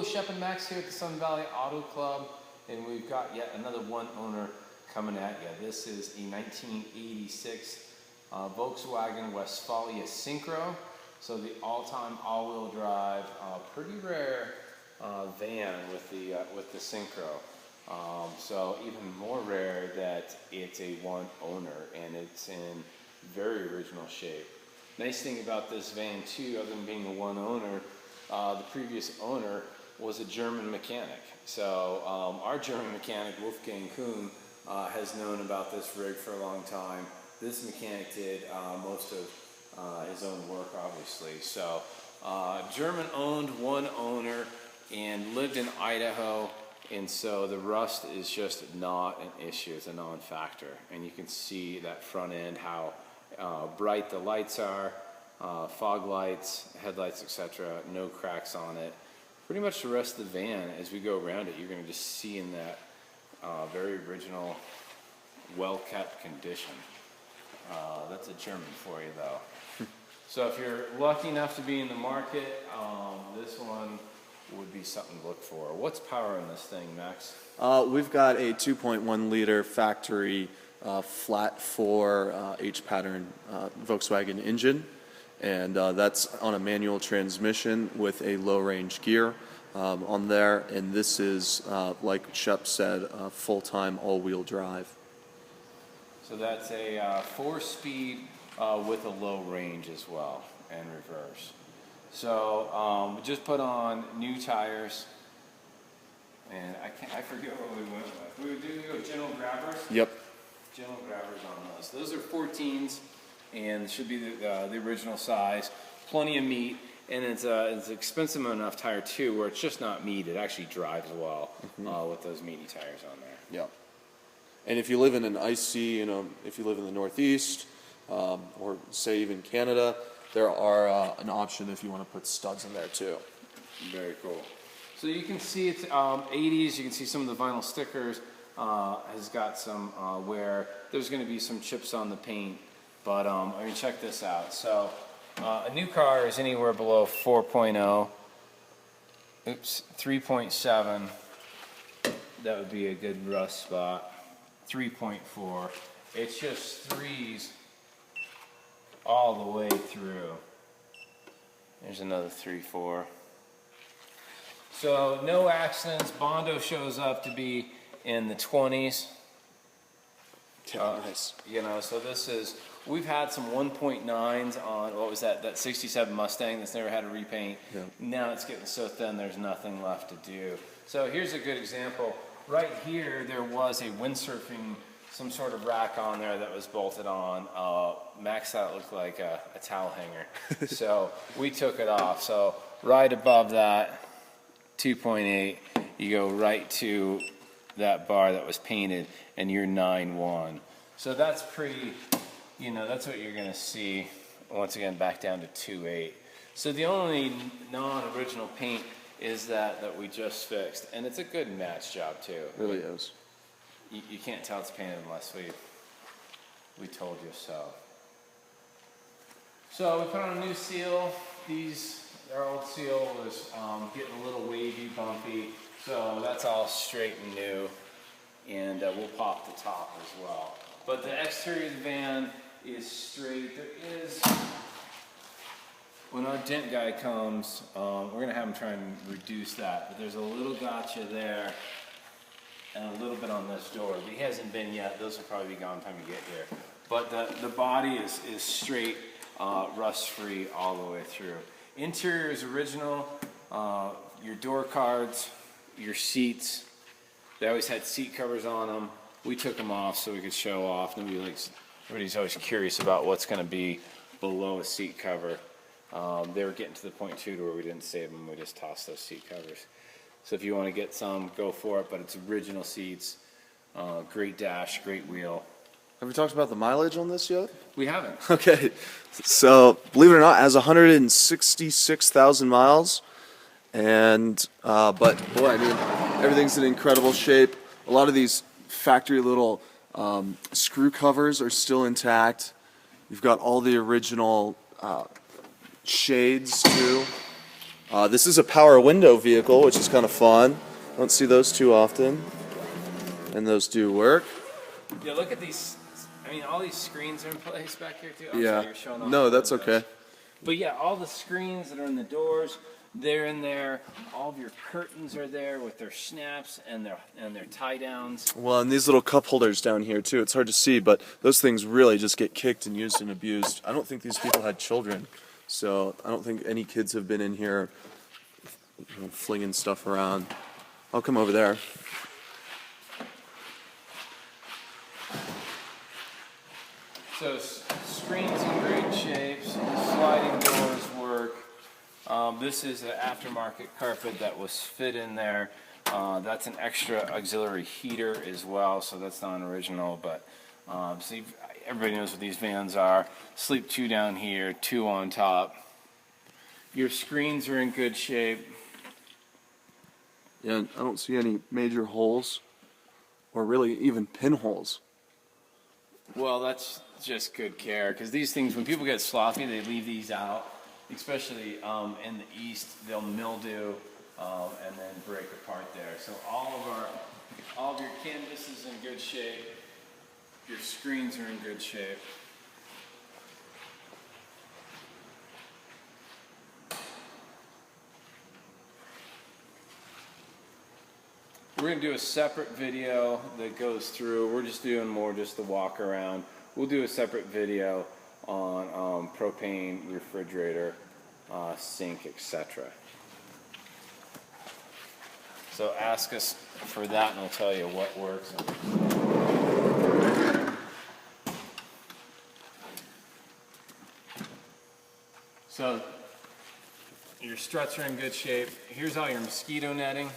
Shep and Max here at the Sun Valley Auto Club, and we've got yet another one owner coming at you. This is a 1986 Volkswagen Westfalia Syncro. So the all-time all-wheel drive, pretty rare van with the Syncro. So even more rare that it's a one owner and it's in very original shape. Nice thing about this van too, other than being a one owner, the previous owner was a German mechanic. So our German mechanic, Wolfgang Kuhn, has known about this rig for a long time. This mechanic did most of his own work, obviously. So German owned, one owner, and lived in Idaho. And so the rust is just not an issue, it's a non-factor. And you can see that front end, how bright the lights are, fog lights, headlights, etc. No cracks on it. Pretty much the rest of the van, as we go around it, you're going to just see in that very original, well-kept condition. That's a German for you, though. So if you're lucky enough to be in the market, this one would be something to look for. What's powering this thing, Max? We've got a 2.1 liter factory flat 4 H-pattern Volkswagen engine, and that's on a manual transmission with a low range gear on there, and this is, like Shep said, a full-time all-wheel drive. So that's a 4-speed with a low range as well, and reverse. So we just put on new tires, and I forget what we went with. We were doing General Grabbers. Yep. General Grabbers on those. Those are 14s, and should be the original size. Plenty of meat, and it's an expensive enough tire too, where it's just not meat. It actually drives well with those meaty tires on there. Yep. And if you live in an icy, if you live in the Northeast, or say even Canada, there are an option if you want to put studs in there too. Very cool. So you can see it's 80s. You can see some of the vinyl stickers has got some wear. There's going to be some chips on the paint, but I mean, check this out. So a new car is anywhere below 4.0. Oops, 3.7. That would be a good rust spot. 3.4. It's just 3s all the way through. There's another 3.4. So no accidents. Bondo shows up to be in the 20s. Nice. So this is, we've had some 1.9s on, what was that 67 Mustang that's never had a repaint. Yeah. Now it's getting so thin there's nothing left to do. So here's a good example. Right here there was a windsurfing, some sort of rack on there that was bolted on. Max thought it looked like a towel hanger. So we took it off. So right above that 2.8, you go right to that bar that was painted, and you're 9.1. So that's pretty, that's what you're going to see. Once again, back down to 2.8. So the only non-original paint is that we just fixed, and it's a good match job too. It really is. You can't tell it's painted unless we told you so. So we put on a new seal. Our old seal was getting a little wavy, bumpy, so that's all straight and new, and we'll pop the top as well. But the exterior of the van is straight. There is, when our dent guy comes, we're going to have him try and reduce that, but there's a little gotcha there and a little bit on this door. But he hasn't been yet. Those will probably be gone by the time you get here. But the body is straight, rust-free all the way through. Interior is original. Your door cards, your seats, they always had seat covers on them. We took them off so we could show off. Everybody's always curious about what's going to be below a seat cover. They were getting to the point too to where we didn't save them. We just tossed those seat covers. So if you want to get some, go for it. But it's original seats, great dash, great wheel. Have we talked about the mileage on this yet? We haven't. Okay, so believe it or not, it has 166,000 miles, and but boy, I mean, everything's in incredible shape. A lot of these factory little screw covers are still intact. You've got all the original shades too. This is a power window vehicle, which is kind of fun. Don't see those too often, and those do work. Yeah, look at these. I mean, all these screens are in place back here too. I'm Yeah. sorry, you're showing off No, the that's windows. okay. But yeah, all the screens that are in the doors, they're in there. All of your curtains are there with their snaps and their tie downs. Well, and these little cup holders down here too. It's hard to see, but those things really just get kicked and used and abused. I don't think these people had children, so I don't think any kids have been in here, flinging stuff around. I'll come over there. So screens in great shape. Sliding doors work. This is an aftermarket carpet that was fit in there. That's an extra auxiliary heater as well, so that's not original. But see, everybody knows what these vans are. Sleep 2 down here, 2 on top. Your screens are in good shape. Yeah, I don't see any major holes, or really even pinholes. Well, that's just good care, because these things, when people get sloppy, they leave these out. Especially in the east, they'll mildew and then break apart there. So all of your canvas is in good shape. Your screens are in good shape. We're going to do a separate video that goes through. We're just doing more just the walk around. We'll do a separate video on propane, refrigerator, sink, etc. So ask us for that and we'll tell you what works. So your struts are in good shape. Here's all your mosquito netting.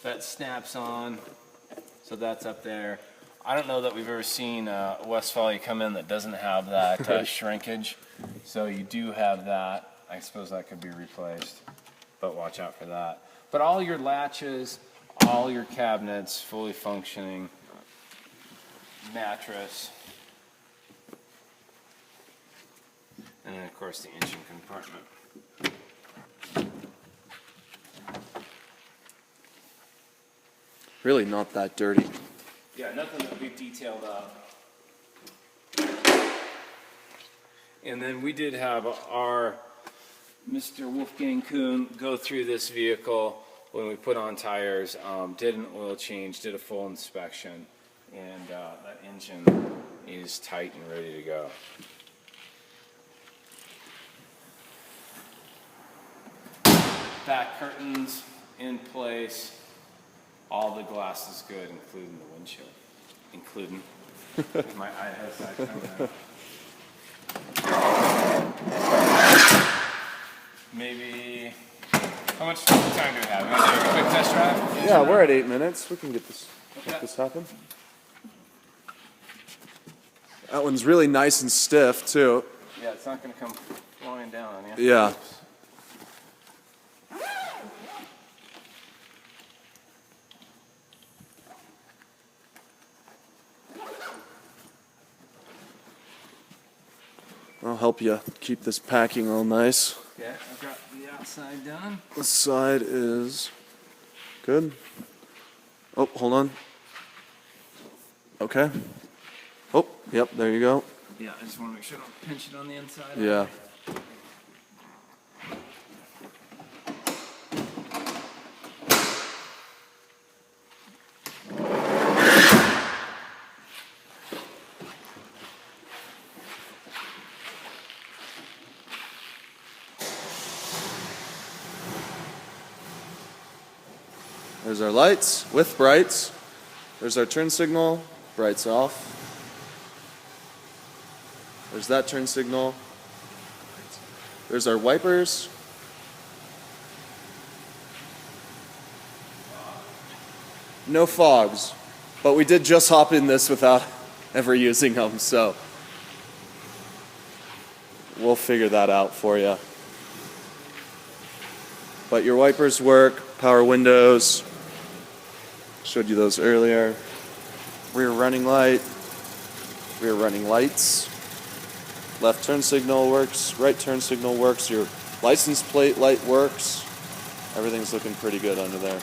That snaps on, so that's up there. I don't know that we've ever seen a Westfalia come in that doesn't have that shrinkage. So you do have that. I suppose that could be replaced, but watch out for that. But all your latches, all your cabinets, fully functioning, mattress, and then of course the engine compartment. Really not that dirty. Yeah, nothing that we've detailed up. And then we did have our Mr. Wolfgang Kuhn go through this vehicle when we put on tires, did an oil change, did a full inspection, and that engine is tight and ready to go. Back curtains in place. All the glass is good, including the windshield. Including. My eye has that coming out. Maybe. How much time do we have? You want to do a quick test drive? Yeah, we're at 8 minutes. We can get this, Okay. make this happen. That one's really nice and stiff, too. Yeah, it's not going to come flying down on you. Yeah. I'll help you keep this packing all nice. Okay, I've got the outside done. This side is good. Oh, hold on. Okay. Oh, yep, there you go. Yeah, I just want to make sure I don't pinch it on the inside. Yeah. There's our lights with brights. There's our turn signal, brights off. There's that turn signal. There's our wipers. No fogs, but we did just hop in this without ever using them, so we'll figure that out for you. But your wipers work, power windows, showed you those earlier. Rear running light, rear running lights. Left turn signal works, right turn signal works. Your License plate light works. Everything's looking pretty good under there.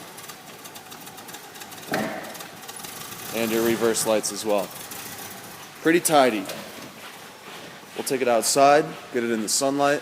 And your reverse lights as well. Pretty tidy. We'll take it outside, get it in the sunlight.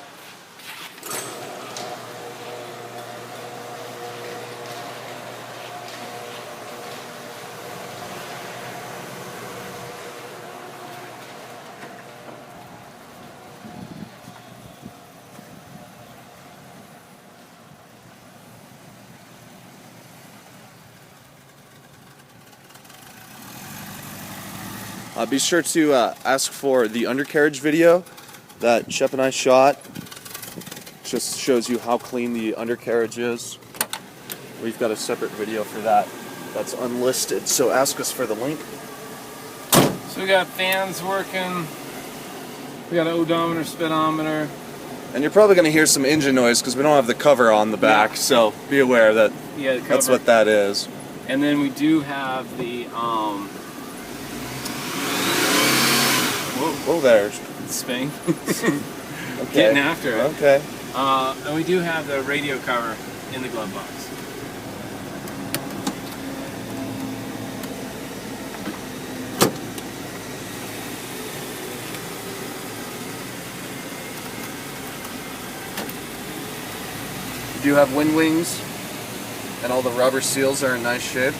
Be sure to ask for the undercarriage video that Shep and I shot. Just shows you how clean the undercarriage is. We've got a separate video for that that's unlisted, so ask us for the link. So we got fans working, we got an odometer, speedometer. And you're probably going to hear some engine noise because we don't have the cover on the back, so be aware that that's what that is. And then we do have the whoa there. Sping. Okay. Getting after it. Okay. And we do have the radio cover in the glove box. We do have wind wings, and all the rubber seals are in nice shape.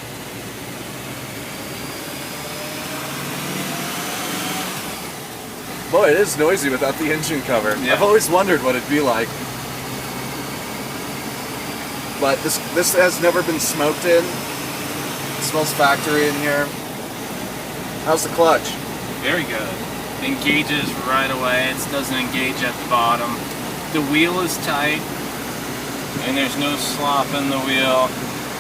Boy, it is noisy without the engine cover. Yeah. I've always wondered what it'd be like. But this has never been smoked in. It smells factory in here. How's the clutch? Very good. Engages right away. It doesn't engage at the bottom. The wheel is tight, and there's no slop in the wheel.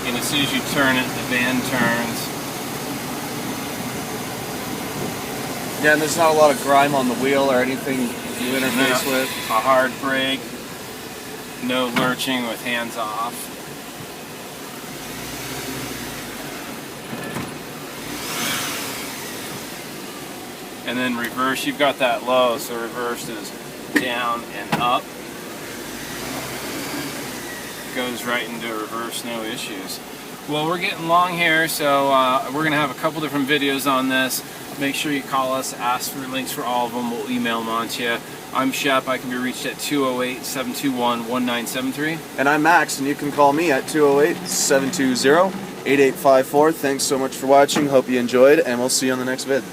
And as soon as you turn it, the band turns. Yeah, and there's not a lot of grime on the wheel or anything you interface with. A hard brake, no lurching with hands off. And then reverse, you've got that low, so reverse is down and up. Goes right into reverse, no issues. Well, we're getting long here, so we're going to have a couple different videos on this. Make sure you call us, ask for links for all of them. We'll email them on to you. I'm Shep. I can be reached at 208-721-1973. And I'm Max, and you can call me at 208-720-8854. Thanks so much for watching. Hope you enjoyed, and we'll see you on the next vid.